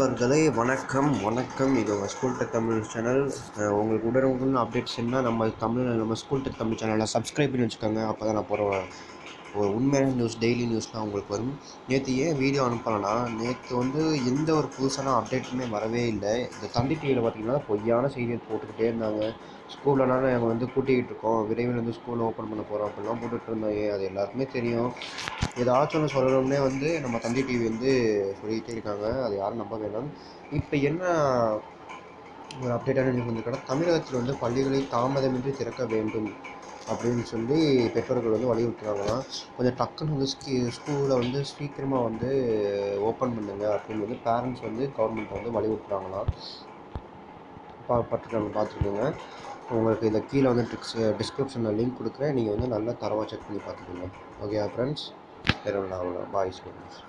நண்பர்களே வணக்கம் வணக்கம். இது உங்கள் ஸ்கூல் டெக் தமிழ் சேனல். உங்களுக்கு உடனுக்குடன் அப்டேட்ஸ் என்ன நம்ம ஸ்கூல் டெக் தமிழ் சேனலை சப்ஸ்கிரைப் பண்ணி வச்சுக்கோங்க. அப்போ தான் நான் போகிற ஒரு உண்மையான நியூஸ், டெய்லி நியூஸ்லாம் உங்களுக்கு வரும். நேற்று ஏன் வீடியோ அனுப்பலைன்னா, நேற்று எந்த ஒரு புதுசான அப்டேட்டுமே வரவே இல்லை. இந்த தந்தி டிவியில் பார்த்திங்கன்னா பொய்யான செய்தியை போட்டுக்கிட்டே இருந்தாங்க. ஸ்கூல்லனால நாங்கள் கூட்டிகிட்டு இருக்கோம், விரைவில் ஸ்கூல் ஓப்பன் பண்ண போகிறோம் அப்படிலாம் போட்டுகிட்டு இருந்தாங்க. அது எல்லாருக்குமே தெரியும். ஏதாச்சும் ஒன்று சொல்லணும்னே நம்ம தந்தி டிவி சொல்லிக்கிட்டே இருக்காங்க. அது யாரும் நம்ப வேண்டாம். இப்போ என்ன ஒரு அப்டேட்டான நியூஸ் வந்திருக்குன்னா, தமிழகத்தில் பள்ளிகளை தாமதமின்றி திறக்க வேண்டும் அப்படின்னு சொல்லி பெற்றோர்கள் வலியுறுத்துறாங்களாம். கொஞ்சம் டக்குன்னு ஸ்கூலை சீக்கிரமாக ஓப்பன் பண்ணுங்க அப்படின்னு பேரண்ட்ஸ் கவர்மெண்ட்டை வலியுறுத்துறாங்களாம். பார்த்துருக்கோங்க. உங்களுக்கு இதை கீழே டிஸ்கிரிப்ஷனில் லிங்க் கொடுக்குறேன். நீங்கள் நல்லா தரவாக செக் பண்ணி பார்த்துக்கோங்க. ஓகே ஃப்ரெண்ட்ஸ், வேறு ஒன்றும் ஆகலாம். பாய் ஸ்டூடெண்ட்ஸ்.